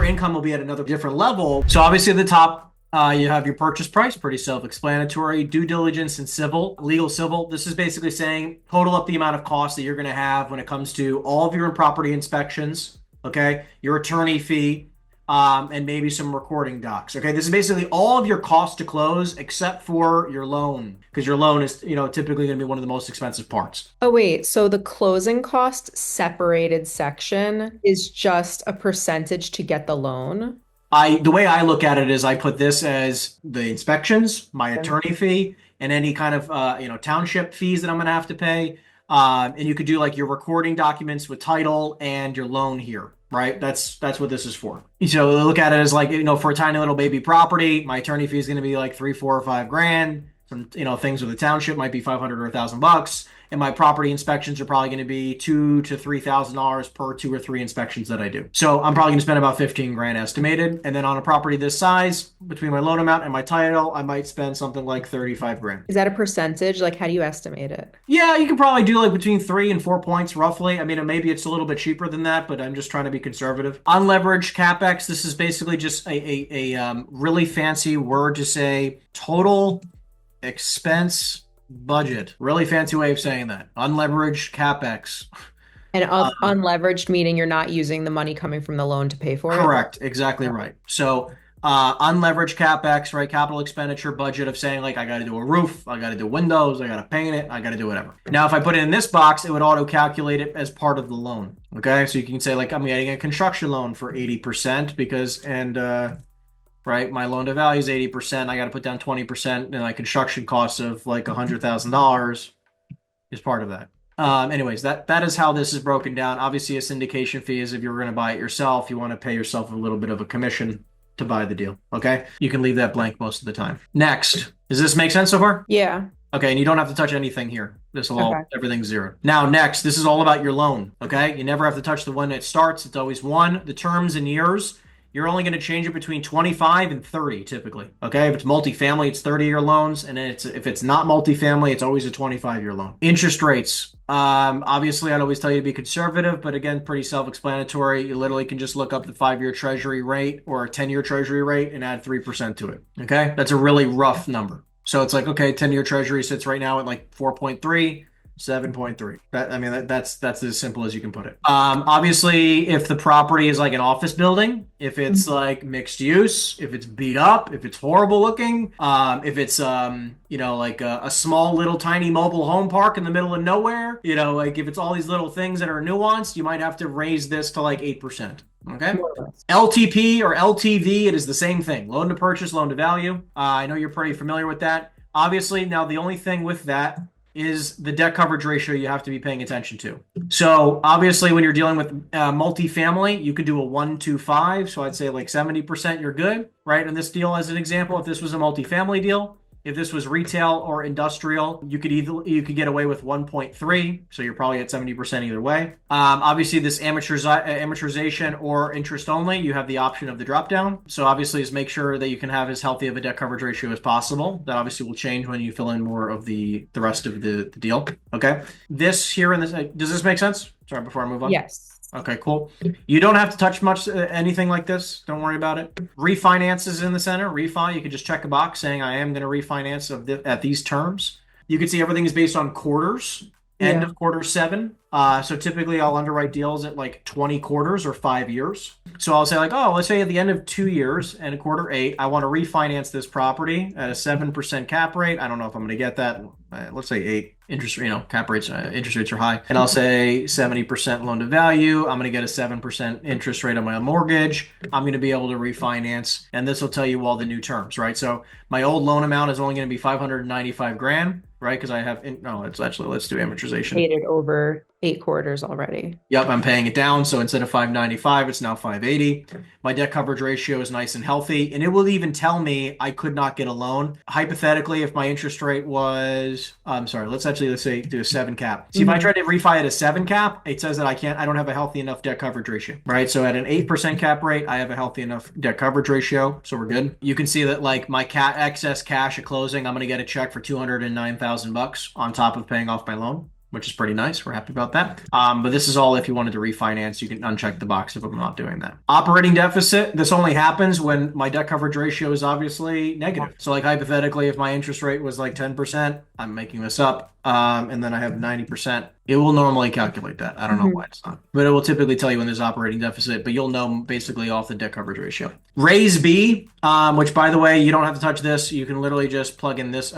income will be at another different level. So obviously at the top, you have your purchase price, pretty self-explanatory. Due diligence and civil, legal civil. This is basically saying total up the amount of costs that you're going to have when it comes to all of your property inspections, okay? Your attorney fee, and maybe some recording docs. Okay, this is basically all of your costs to close except for your loan, because your loan is, typically going to be one of the most expensive parts. Oh, wait. So the closing cost separated section is just a percentage to get the loan? The way I look at it is I put this as the inspections, my attorney fee, and any kind of township fees that I'm going to have to pay. And you could do like your recording documents with title and your loan here, right? That's what this is for. So look at it as like, for a tiny little baby property, my attorney fee is going to be like 3, 4, or 5 grand. Some, things with the township might be 500 or $1,000. And my property inspections are probably going to be $2,000 to $3,000 per 2 or 3 inspections that I do. So I'm probably going to spend about 15 grand estimated. And then on a property this size, between my loan amount and my title, I might spend something like 35 grand. Is that a percentage? Like, how do you estimate it? Yeah, you can probably do like between 3 and 4 points roughly. I mean, maybe it's a little bit cheaper than that, but I'm just trying to be conservative. Unleveraged Capex, this is basically just a really fancy word to say total expense budget. Really fancy way of saying that. Unleveraged Capex. And unleveraged meaning you're not using the money coming from the loan to pay for it? Correct. Exactly right. So unleveraged Capex, right? Capital expenditure budget of saying like, I got to do a roof, I got to do windows, I got to paint it, I got to do whatever. Now, if I put it in this box, it would auto calculate it as part of the loan. Okay. So you can say like, I'm getting a construction loan for 80% right, my loan to value is 80%. I got to put down 20%, and my construction costs of like $100,000 is part of that. Anyways, that is how this is broken down. Obviously, a syndication fee is if you're going to buy it yourself, you want to pay yourself a little bit of a commission to buy the deal. Okay, you can leave that blank most of the time. Next, does this make sense so far? Yeah. Okay, and you don't have to touch anything here. This will all, everything's zero. Now, next, this is all about your loan. Okay, you never have to touch the when it starts. It's always one. The terms and years. You're only going to change it between 25 and 30 typically. Okay. If it's multifamily, it's 30-year loans. And then if it's not multifamily, it's always a 25-year loan. Interest rates. Obviously, I'd always tell you to be conservative, but again, pretty self-explanatory. You literally can just look up the 5-year treasury rate or a 10-year treasury rate and add 3% to it. Okay. That's a really rough number. So it's like, okay, 10-year treasury sits right now at like 4.3. 7.3. That's as simple as you can put it. Obviously, if the property is like an office building, if it's like mixed use, if it's beat up, if it's horrible looking, if it's like a small little tiny mobile home park in the middle of nowhere, like if it's all these little things that are nuanced, you might have to raise this to like 8%. Okay. LTP or LTV, it is the same thing. Loan to purchase, loan to value. I know you're pretty familiar with that. Obviously, now the only thing with that is the debt coverage ratio you have to be paying attention to. So obviously when you're dealing with multifamily, you could do a 1-2-5. So I'd say like 70% you're good, right? In this deal, as an example, if this was a multifamily deal, if this was retail or industrial, you could get away with 1.3, so you're probably at 70% either way. Obviously, this amortization or interest only, you have the option of the drop down. So obviously, just make sure that you can have as healthy of a debt coverage ratio as possible. That obviously will change when you fill in more of the rest of the deal. Okay, this here in this, does this make sense? Sorry, before I move on. Yes. Okay, cool. You don't have to touch much anything like this. Don't worry about it. Refinance is in the center. Refi, you can just check a box saying I am going to refinance at these terms. You can see everything is based on quarters. End of quarter 7. So typically I'll underwrite deals at like 20 quarters or 5 years. So I'll say like, oh, let's say at the end of 2 years and quarter 8, I want to refinance this property at a 7% cap rate. I don't know if I'm going to get that. Let's say 8 interest, cap rates, interest rates are high. And I'll say 70% loan to value. I'm going to get a 7% interest rate on my mortgage. I'm going to be able to refinance. And this will tell you all the new terms, right? So my old loan amount is only going to be 595 grand. Right, because I have let's do amortization. Paid it over 8 quarters already. Yep, I'm paying it down. So instead of 595, it's now 580. My debt coverage ratio is nice and healthy, and it will even tell me I could not get a loan. Hypothetically, if my interest rate was, let's say do a 7 cap. See, if I try to refi at a 7 cap, it says that I don't have a healthy enough debt coverage ratio, right? So at an 8% cap rate, I have a healthy enough debt coverage ratio, so we're good. You can see that like my excess cash at closing, I'm going to get a check for $209,000 on top of paying off my loan. which is pretty nice. We're happy about that. But this is all if you wanted to refinance, you can uncheck the box if I'm not doing that. Operating deficit, this only happens when my debt coverage ratio is obviously negative. So like hypothetically, if my interest rate was like 10%, I'm making this up, and then I have 90%, it will normally calculate that. I don't know why it's not, but it will typically tell you when there's operating deficit, but you'll know basically off the debt coverage ratio. Raise B, which by the way, you don't have to touch this. You can literally just plug in this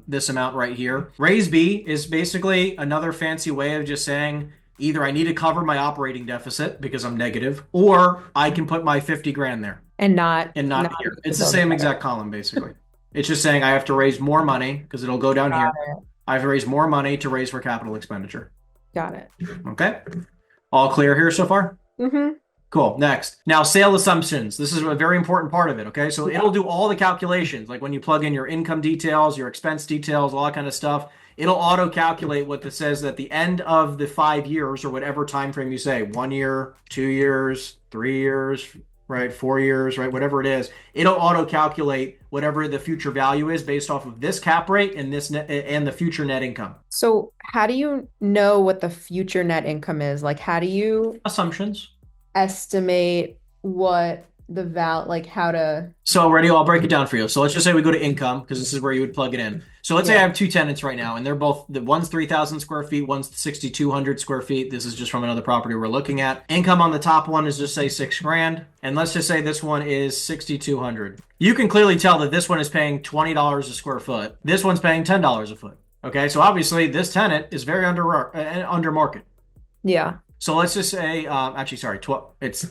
this amount right here. Raise B is basically another fancy way of just saying either I need to cover my operating deficit because I'm negative, or I can put my 50 grand there And not here. It's the same exact column basically. It's just saying I have to raise more money because it'll go down here. I have to raise more money to raise for capital expenditure. Got it. Okay. All clear here so far? Mm-hmm. Cool. Next. Now, sale assumptions. This is a very important part of it. Okay. So it'll do all the calculations, like when you plug in your income details, your expense details, all that kind of stuff. It'll auto calculate what this says at the end of the 5 years or whatever time frame you say, 1 year, 2 years, 3 years, right? 4 years, right? Whatever it is, it'll auto calculate whatever the future value is based off of this cap rate and this net and the future net income. So how do you know what the future net income is? Like, how do you Assumptions. estimate what the like how to? So ready, I'll break it down for you. So let's just say we go to income because this is where you would plug it in. So let's say I have two tenants right now, and they're both one's 3,000 square feet, one's 6,200 square feet. This is just from another property we're looking at. Income on the top one is just say 6 grand, and let's just say this one is 6,200. You can clearly tell that this one is paying $20 a square foot. This one's paying $10 a foot. Okay, so obviously this tenant is very under market. Yeah. So let's just say, actually, sorry, it's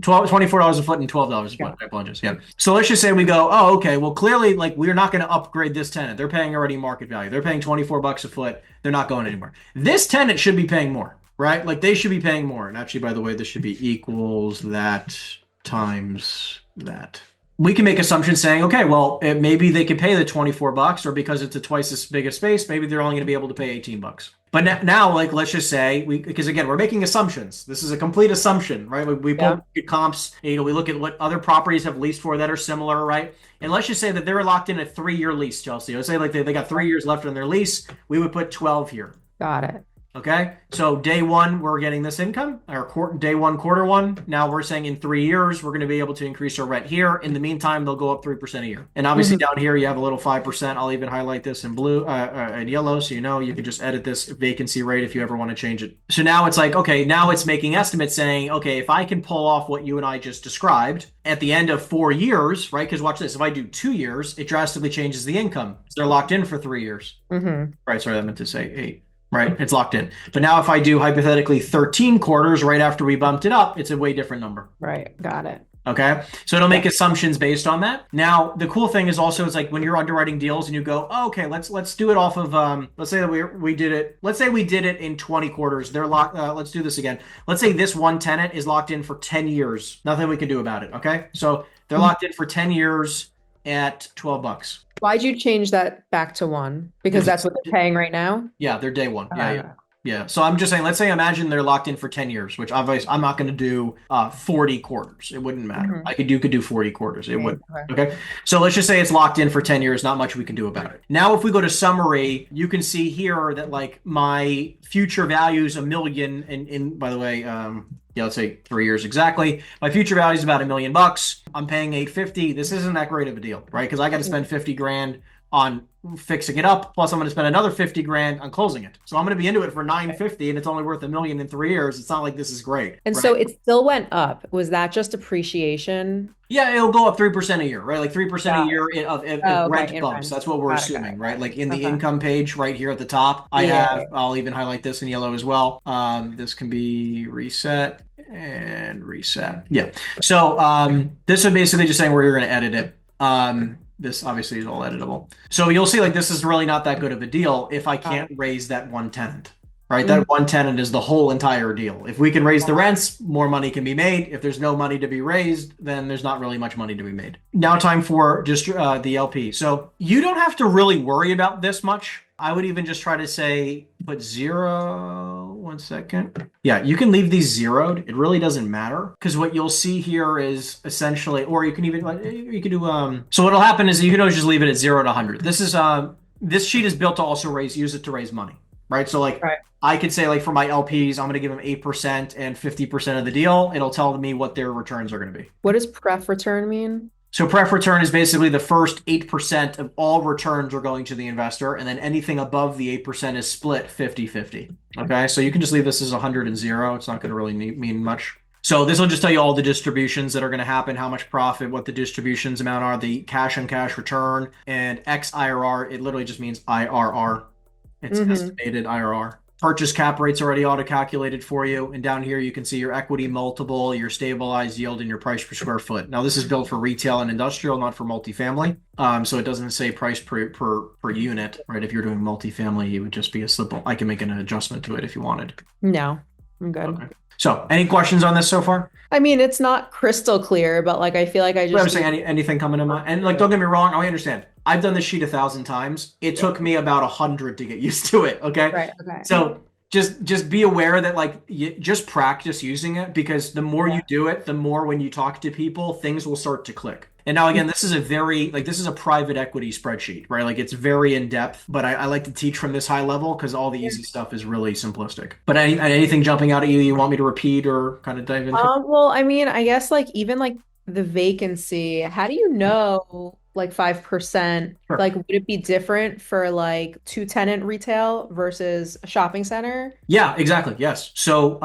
$24 a foot and $12 a foot. I apologize. Yeah. So let's just say we go, oh, okay. Well, clearly, like we're not going to upgrade this tenant. They're paying already market value. They're paying $24 a foot. They're not going anywhere. This tenant should be paying more, right? Like they should be paying more. And actually, by the way, this should be equals that times that. We can make assumptions saying, okay, well, maybe they could pay the $24, or because it's a twice as big a space, maybe they're only going to be able to pay $18. But now, like, let's just say because again, we're making assumptions. This is a complete assumption, right? We pull comps, we look at what other properties have leased for that are similar, right? And let's just say that they're locked in a 3-year lease, Chelsea. Let's say like they got 3 years left on their lease. We would put 12 here. Got it. Okay, so day one, we're getting this income, or day one, quarter one. Now we're saying in 3 years, we're going to be able to increase our rent here. In the meantime, they'll go up 3% a year. And obviously down here, you have a little 5%. I'll even highlight this in blue and yellow. So, you can just edit this vacancy rate if you ever want to change it. So now it's like, okay, now it's making estimates saying, okay, if I can pull off what you and I just described at the end of 4 years, right? Because watch this, if I do 2 years, it drastically changes the income. So they're locked in for 3 years. Right, sorry, I meant to say 8. Right, it's locked in. But now if I do hypothetically 13 quarters right after we bumped it up, it's a way different number. Right, got it. Okay, so it'll make assumptions based on that. Now, the cool thing is also it's like when you're underwriting deals and you go, oh, okay, let's do it off of let's say that we did it. Let's say we did it in 20 quarters. They're locked. Let's do this again. Let's say this one tenant is locked in for 10 years. Nothing we can do about it. Okay, so they're locked in for 10 years at $12. Why'd you change that back to 1? Because that's what they're paying right now? Yeah, they're day one. Yeah. So I'm just saying, let's say imagine they're locked in for 10 years, which obviously I'm not going to do 40 quarters. It wouldn't matter. You could do 40 quarters. It wouldn't. Okay. So let's just say it's locked in for 10 years. Not much we can do about it. Now, if we go to summary, you can see here that like my future value is $1 million. And by the way, let's say 3 years exactly. My future value is about $1 million. I'm paying $850. This isn't that great of a deal, right? Because I got to spend 50 grand on fixing it up. Plus, I'm going to spend another 50 grand on closing it. So I'm going to be into it for $950, and it's only worth $1 million in 3 years. It's not like this is great. And so it still went up. Was that just appreciation? Yeah, it'll go up 3% a year, right? Like 3% a year of rent bumps. That's what we're assuming, right? Like in the income page right here at the top, I'll even highlight this in yellow as well. This can be reset and reset. Yeah. So this is basically just saying where you're going to edit it. This obviously is all editable. So you'll see like this is really not that good of a deal if I can't raise that one tenant, right? That one tenant is the whole entire deal. If we can raise the rents, more money can be made. If there's no money to be raised, then there's not really much money to be made. Now time for just the LP. So you don't have to really worry about this much. I would even just try to say, put 0, 1 second. Yeah, you can leave these zeroed. It really doesn't matter because what you'll see here is essentially, or you can even, you can do, so what'll happen is you can always just leave it at 0 to 100. This is, this sheet is built to also use it to raise money, right? So like Right. I could say like for my LPs, I'm going to give them 8% and 50% of the deal. It'll tell me what their returns are going to be. What does pref return mean? So pref return is basically the first 8% of all returns are going to the investor, and then anything above the 8% is split 50-50. Okay, so you can just leave this as 100 and 0. It's not going to really mean much. So this will just tell you all the distributions that are going to happen, how much profit, what the distributions amount are, the cash on cash return, and X IRR. It literally just means IRR. It's estimated IRR. Purchase cap rates already auto-calculated for you. And down here, you can see your equity multiple, your stabilized yield, and your price per square foot. Now, this is built for retail and industrial, not for multifamily. So it doesn't say price per unit, right? If you're doing multifamily, it would just be a simple, I can make an adjustment to it if you wanted. No, I'm good. Okay. So any questions on this so far? I mean, it's not crystal clear, but like I feel like I I'm just saying anything coming to mind. And like, don't get me wrong, I understand. I've done this sheet 1,000 times. It took me about 100 to get used to it. Okay. Right. Okay. So just be aware that like you just practice using it, because the more you do it, the more when you talk to people, things will start to click. And now again, this is a private equity spreadsheet, right? Like it's very in depth, but I like to teach from this high level because all the easy stuff is really simplistic. But anything jumping out at you want me to repeat or kind of dive into? Well, I mean, I guess like even like the vacancy, how do you know like 5%? Sure. Like, would it be different for like two tenant retail versus a shopping center? Yeah, exactly. Yes. So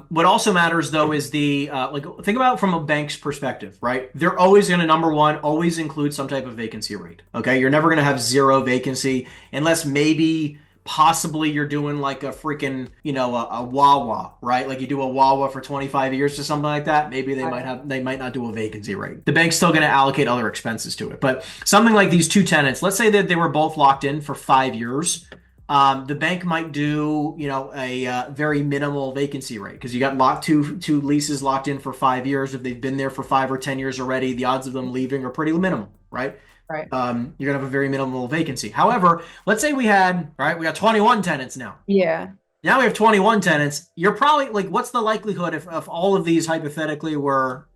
what also matters though is the like think about it from a bank's perspective, right? They're always going to number one always include some type of vacancy rate. Okay, you're never going to have zero vacancy unless maybe possibly you're doing like a freaking a Wawa, right? Like you do a Wawa for 25 years or something like that. Maybe they might not do a vacancy rate. The bank's still going to allocate other expenses to it, but something like these two tenants, let's say that they were both locked in for 5 years. The bank might do, a very minimal vacancy rate because you got two leases locked in for 5 years. If they've been there for 5 or 10 years already, the odds of them leaving are pretty minimal, right? Right. You're gonna have a very minimal vacancy. However, let's say we got 21 tenants now. Yeah. Now we have 21 tenants. You're probably like, what's the likelihood if all of these hypothetically were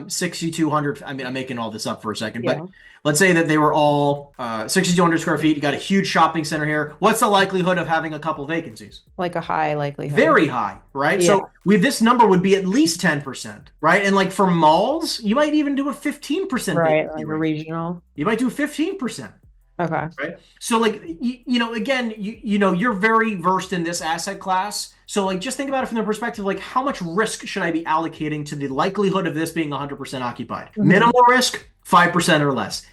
6,200? I mean, I'm making all this up for a second, but let's say that they were all 6,200 square feet. You got a huge shopping center here. What's the likelihood of having a couple vacancies? Like a high likelihood. Very high, right? Yeah. So this number would be at least 10%, right? And like for malls, you might even do a 15% Right, vacancy like a rate. regional. You might do 15%. Okay. Right. So like, again, you're very versed in this asset class. So like, just think about it from the perspective, like how much risk should I be allocating to the likelihood of this being 100% occupied? Minimal risk, 5% or less.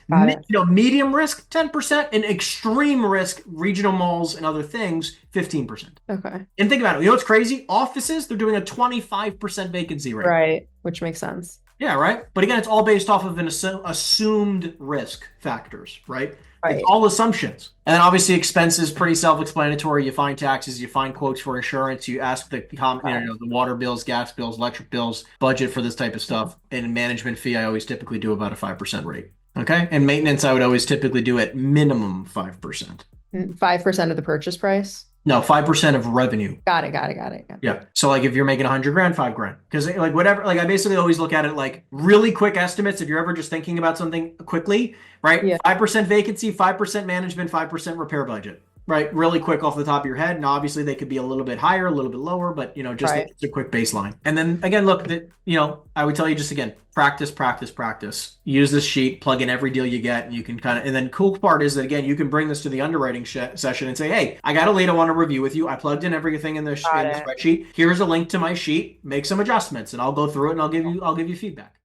Medium risk, 10%, and extreme risk, regional malls and other things, 15%. Okay. And think about it. You know what's crazy? Offices, they're doing a 25% vacancy rate. Right. Which makes sense. Yeah, right. But again, it's all based off of an assumed risk factors, right? Right. It's all assumptions. And then obviously expenses, pretty self-explanatory. You find taxes, you find quotes for insurance, you ask the water bills, gas bills, electric bills, budget for this type of stuff. And management fee, I always typically do about a 5% rate. Okay. And maintenance, I would always typically do at minimum 5%. 5% of the purchase price? No, 5% of revenue. Got it. Yeah. So like if you're making 100 grand, 5 grand. Because like whatever, like I basically always look at it like really quick estimates. If you're ever just thinking about something quickly, right? Yeah. 5% vacancy, 5% management, 5% repair budget. Right, really quick off the top of your head. And obviously they could be a little bit higher, a little bit lower, but just it's a quick baseline. And then again, look, I would tell you just again, practice. Use this sheet, plug in every deal you get, and you can and then cool part is that again, you can bring this to the underwriting session and say, hey, I got a lead I want to review with you. I plugged in everything in the spreadsheet. Here's a link to my sheet. Make some adjustments, and I'll go through it and I'll give you feedback.